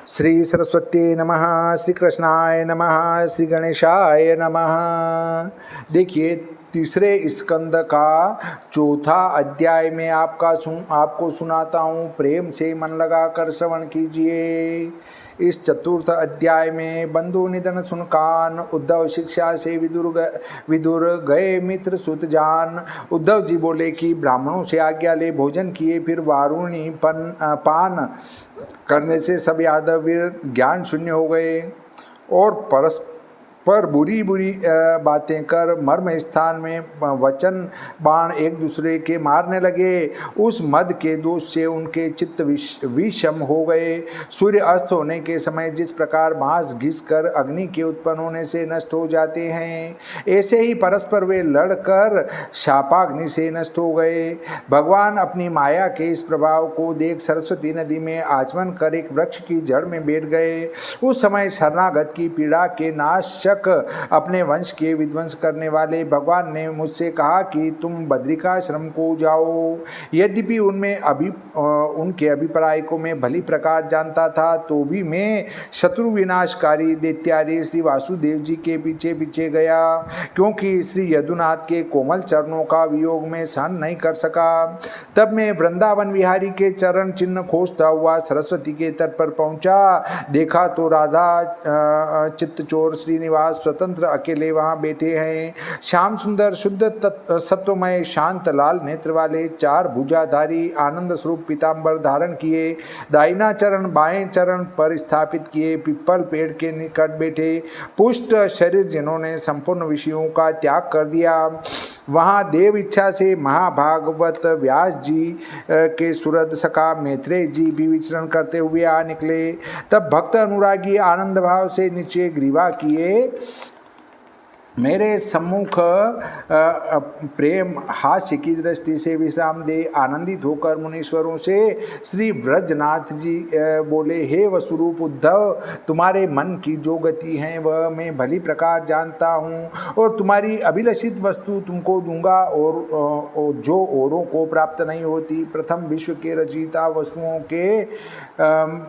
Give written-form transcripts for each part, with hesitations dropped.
श्री सरस्वती नमः, श्री कृष्णाय नमः, श्री गणेशाय नमः। देखिए, तीसरे स्कंद का चौथा अध्याय में आपको सुनाता हूँ। प्रेम से मन लगाकर श्रवण कीजिए। इस चतुर्थ अध्याय में बंधु निधन सुन कान, उद्धव शिक्षा से विदुर गए मित्र सुत जान। उद्धव जी बोले कि ब्राह्मणों से आज्ञा ले भोजन किए, फिर वारुणी पान करने से सब यादव वीर ज्ञान शून्य हो गए और परस्पर बुरी बुरी बातें कर मर्म स्थान में वचन बाण एक दूसरे के मारने लगे। उस मद के दोष से उनके चित्त विषम हो गए। सूर्य अस्त होने के समय जिस प्रकार बांस घिस कर अग्नि के उत्पन्न होने से नष्ट हो जाते हैं, ऐसे ही परस्पर वे लड़कर शापाग्नि से नष्ट हो गए। भगवान अपनी माया के इस प्रभाव को देख सरस्वती नदी में आचमन कर एक वृक्ष की जड़ में बैठ गए। उस समय शरणागत की पीड़ा के नाशक अपने वंश के विध्वंस करने वाले भगवान ने मुझसे कहा कि तुम बद्रिकाश्रम को जाओ। यद्यपि उनके अभिप्राय को मैं भली प्रकार जानता था, तो भी मैं शत्रु विनाशकारी दैत्यारी श्री वासुदेव जी के पीछे पीछे गया, क्योंकि श्री यदुनाथ के कोमल चरणों का वियोग में सहन नहीं कर सका। तब मैं वृंदावन विहारी के चरण चिन्ह खोजता हुआ सरस्वती के तट पर पहुंचा। देखा तो राधा चित्तचोर श्रीनिवास स्वतंत्र अकेले वहां बैठे हैं। श्याम सुंदर शुद्ध सत्वमय शांत लाल नेत्र वाले, चार भुजाधारी आनंद स्वरूप पीतांबर धारण किए, दाहिना चरण बाएं चरण पर स्थापित किए, पिप्पल पेड़ के निकट बैठे पुष्ट शरीर जिन्होंने संपूर्ण विषयों का त्याग कर दिया। वहाँ देव इच्छा से महाभागवत व्यास जी के सुरद सखा मैत्रेय जी भी विचरण करते हुए आ निकले। तब भक्त अनुरागी आनंद भाव से नीचे ग्रीवा किए मेरे सम्मुख प्रेम हास्य की दृष्टि से विश्राम दे आनंदित होकर मुनीश्वरों से श्री ब्रजनाथ जी बोले, हे वसुरूप उद्धव, तुम्हारे मन की जो गति है वह मैं भली प्रकार जानता हूँ और तुम्हारी अभिलषित वस्तु तुमको दूंगा और जो औरों को प्राप्त नहीं होती। प्रथम विश्व के रचयिता वसुओं के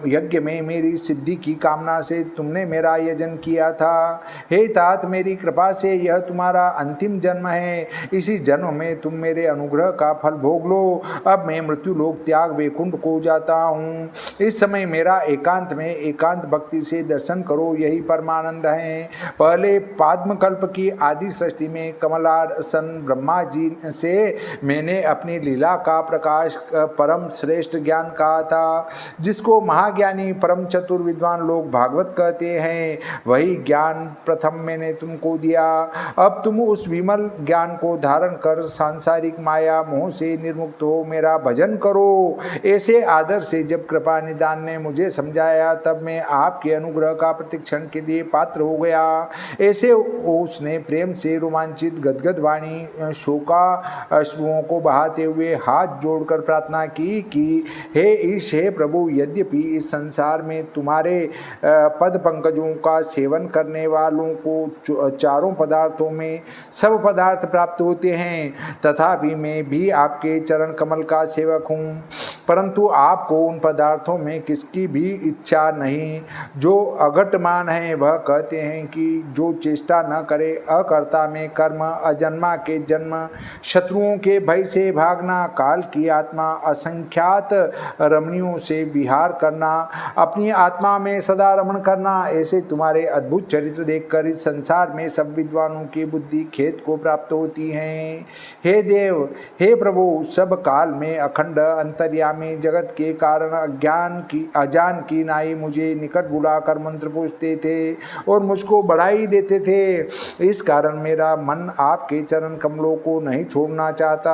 यज्ञ में मेरी सिद्धि की कामना से तुमने मेरा यजन किया था। हे तात, मेरी कृपा से यह तुम्हारा अंतिम जन्म है। इसी जन्म में तुम मेरे अनुग्रह का फल भोग लो। अब मैं मृत्यु लोक त्याग वैकुंठ को जाता हूँ। इस समय मेरा एकांत में एकांत भक्ति से दर्शन करो, यही परमानंद है। पहले पाद्मकल्प की आदि सृष्टि में कमलासन ब्रह्मा जी से मैंने अपनी लीला का प्रकाश परम श्रेष्ठ ज्ञान कहा था, जिसको महाज्ञानी परम चतुर विद्वान लोग भागवत कहते हैं। वही ज्ञान प्रथम मैंने तुमको दिया। अब तुम उस विमल ज्ञान को धारण कर सांसारिक माया मोह से निर्मुक्त हो मेरा भजन करो। ऐसे आदर से जब कृपा निदान ने मुझे समझाया, तब मैं आपके अनुग्रह का प्रतिक्षण के लिए पात्र हो गया। ऐसे उसने प्रेम से रोमांचित गदगद वाणी शोका अश्रुओं को बहाते हुए हाथ जोड़कर प्रार्थना की कि हे ईश, हे प्रभु, यद्यपि इस संसार में तुम्हारे पद पंकजों का सेवन करने वालों को चारों पदार्थों में सब पदार्थ प्राप्त होते हैं, तथापि मैं भी आपके चरण कमल का सेवक हूँ। परंतु आपको उन पदार्थों में किसकी भी इच्छा नहीं जो अघटमान है। वह कहते हैं कि जो चेष्टा न करे, अकर्ता में कर्म, अजन्मा के जन्म, शत्रुओं के भय से भागना, काल की आत्मा, असंख्यात रमणियों से विहार करना, अपनी आत्मा में सदा रमण करना, ऐसे तुम्हारे अद्भुत चरित्र देखकर इस संसार में सब विद्वानों की बुद्धि खेत को प्राप्त होती हैं। हे देव, हे प्रभु, सब काल में अखंड अंतर्यामी जगत के कारण अजान की नाई मुझे निकट बुलाकर मंत्र पूछते थे और मुझको बढ़ाई देते थे। इस कारण मेरा मन आपके चरण कमलों को नहीं छोड़ना चाहता।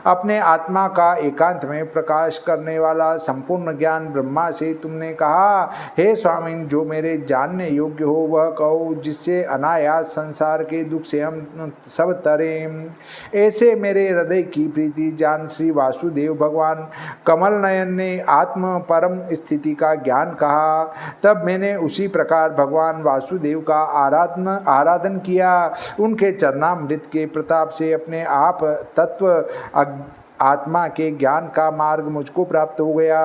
अपने आत्मा का एकांत में प्रकाश करने वाला संपूर्ण ज्ञान ब्रह्मा से तुमने कहा, हे स्वामी, जो मेरे जानने योग्य हो वह कहो, जिससे अनायास संसार के दुख से हम सब तरें। ऐसे मेरे हृदय की प्रीति जान श्री वासुदेव भगवान कमल नयन ने आत्म परम स्थिति का ज्ञान कहा। तब मैंने उसी प्रकार भगवान वासुदेव का आराधन किया। उनके चरणामृत के प्रताप से अपने आप तत्व आत्मा के ज्ञान का मार्ग मुझको प्राप्त हो गया।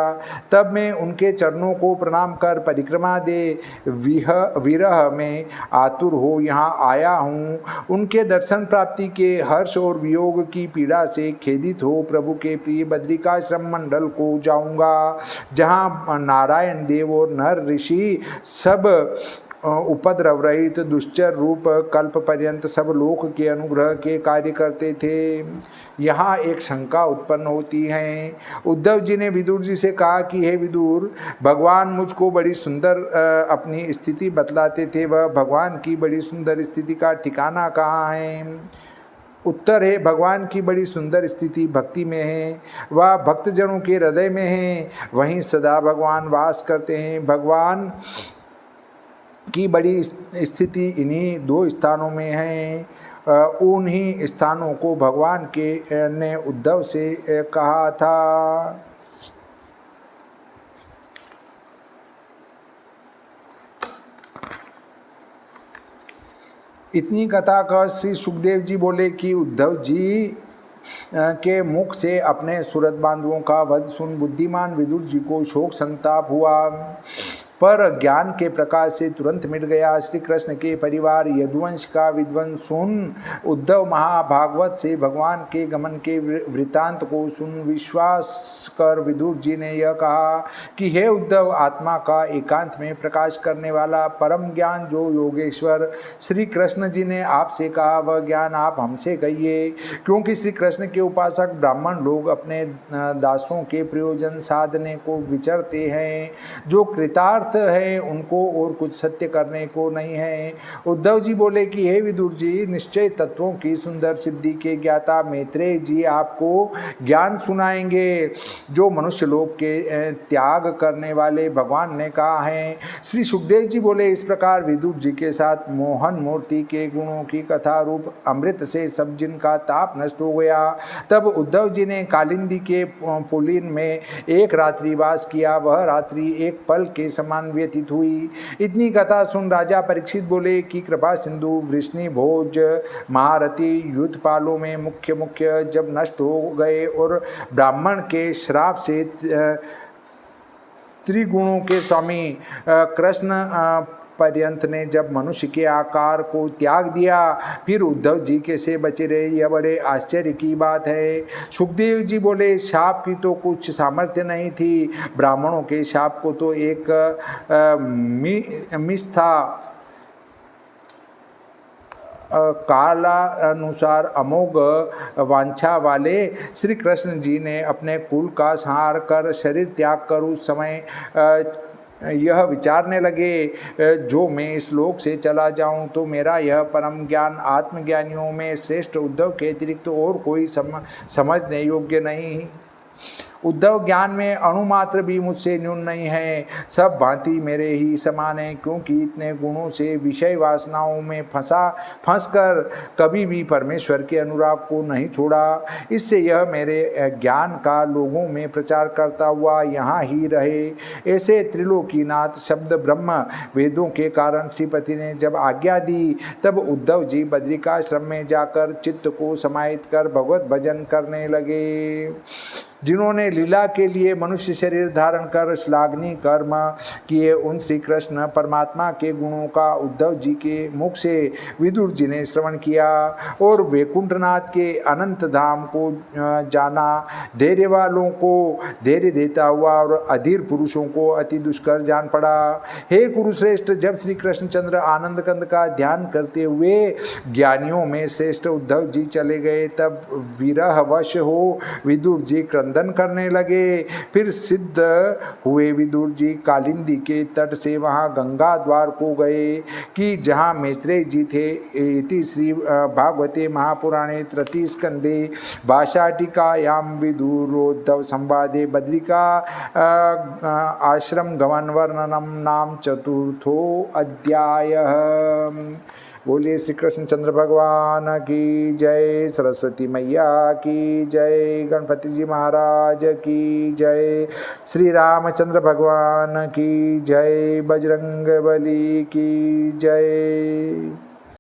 तब मैं उनके चरणों को प्रणाम कर परिक्रमा दे विरह में आतुर हो यहाँ आया हूँ। उनके दर्शन प्राप्ति के हर्ष और वियोग की पीड़ा से खेदित हो प्रभु के प्रिय बद्रिकाश्रम मंडल को जाऊंगा, जहाँ नारायण देव और नर ऋषि सब उपद्रव रहित दुश्चर रूप कल्प पर्यंत सब लोक के अनुग्रह के कार्य करते थे। यहाँ एक शंका उत्पन्न होती है। उद्धव जी ने विदुर जी से कहा कि हे विदुर, भगवान मुझको बड़ी सुंदर अपनी स्थिति बतलाते थे, वह भगवान की बड़ी सुंदर स्थिति का ठिकाना कहाँ है? उत्तर है, भगवान की बड़ी सुंदर स्थिति भक्ति में है, वह भक्तजनों के हृदय में है, वहीं सदा भगवान वास करते हैं। भगवान की बड़ी स्थिति इन्हीं दो स्थानों में है। उन्हीं स्थानों को भगवान के ने उद्धव से कहा था। इतनी कथा कर श्री सुखदेव जी बोले कि उद्धव जी के मुख से अपने सुरत बांधवों का वध सुन बुद्धिमान विदुर जी को शोक संताप हुआ, पर ज्ञान के प्रकाश से तुरंत मिट गया। श्री कृष्ण के परिवार यदुवंश का विध्वंस सुन उद्धव महाभागवत से भगवान के गमन के वृत्तांत को सुन विश्वास कर विदुर जी ने यह कहा कि हे उद्धव, आत्मा का एकांत में प्रकाश करने वाला परम ज्ञान जो योगेश्वर श्री कृष्ण जी ने आपसे कहा, वह ज्ञान आप हमसे कहिए। क्योंकि श्री कृष्ण के उपासक ब्राह्मण लोग अपने दासों के प्रयोजन साधने को विचरते हैं, जो कृतार्थ है उनको और कुछ सत्य करने को नहीं है। उद्धव जी बोले कि हे विदुर जी, निश्चय तत्वों की सुंदर सिद्धि के ज्ञाता मैत्रेय जी आपको ज्ञान सुनाएंगे, जो मनुष्य लोक के त्याग करने वाले भगवान ने कहा है। श्री सुखदेव जी बोले, इस प्रकार विदुर जी के साथ मोहन मूर्ति के गुणों की कथा रूप अमृत से सब जिनका ताप नष्ट हो गया। तब उद्धव जी ने कालिंदी के पुलिन में एक रात्रि वास किया। वह रात्रि एक पल के समान व्यतीत हुई। इतनी कथा सुन राजा परीक्षित बोले कि कृपा सिंधु वृष्णि भोज महारथी युद्धपालों में मुख्य जब नष्ट हो गए और ब्राह्मण के श्राप से त्रिगुणों के स्वामी कृष्ण पर्यंत ने जब मनुष्य के आकार को त्याग दिया, फिर उद्धव जी कैसे बचे रहे, यह बड़े आश्चर्य की बात है। सुखदेव जी बोले, शाप की तो कुछ सामर्थ्य नहीं थी। ब्राह्मणों के शाप को तो एक मिथ्या काला अनुसार अमोघ वांछा वाले श्री कृष्ण जी ने अपने कुल का संहार कर शरीर त्याग कर उस समय यह विचारने लगे, जो मैं इस लोक से चला जाऊं तो मेरा यह परम ज्ञान आत्मज्ञानियों में श्रेष्ठ उद्धव के अतिरिक्त और कोई समझने योग्य नहीं। उद्धव ज्ञान में अणुमात्र भी मुझसे न्यून नहीं है, सब भांति मेरे ही समान है, क्योंकि इतने गुणों से विषय वासनाओं में फंसकर कभी भी परमेश्वर के अनुराग को नहीं छोड़ा। इससे यह मेरे ज्ञान का लोगों में प्रचार करता हुआ यहाँ ही रहे। ऐसे त्रिलोकीनाथ शब्द ब्रह्म वेदों के कारण श्रीपति ने जब आज्ञा दी, तब उद्धव जी बद्रिकाश्रम में जाकर चित्त को समाहित कर भगवत भजन करने लगे। जिन्होंने लीला के लिए मनुष्य शरीर धारण कर श्लाघनीय कर्म किए, उन श्री कृष्ण परमात्मा के गुणों का उद्धव जी के मुख से विदुर जी ने श्रवण किया और वैकुंठनाथ के अनंत धाम को जाना। धैर्य वालों को धैर्य देता हुआ और अधीर पुरुषों को अति दुष्कर जान पड़ा। हे कुरुश्रेष्ठ, जब श्री कृष्णचंद्र आनंद कंद का ध्यान करते हुए ज्ञानियों में श्रेष्ठ उद्धव जी चले गए, तब विरहवश हो विदुर जी क्रंदन करने लगे। फिर सिद्ध हुए विदुर जी कालिंदी के तट से वहाँ गंगा द्वार को गए कि जहाँ मैत्रेय जी थे। इति श्री भागवते महापुराणे तृतीय स्कंदे भाषाटिकायां विदुरोद्धव संवादे बद्रिका आश्रम गमन वर्णनम नाम चतुर्थो अध्यायः। बोलिए श्री कृष्णचंद्र भगवान की जय, सरस्वती मैया की जय, गणपति जी महाराज की जय, श्री रामचंद्र भगवान की जय, बजरंग बली की जय।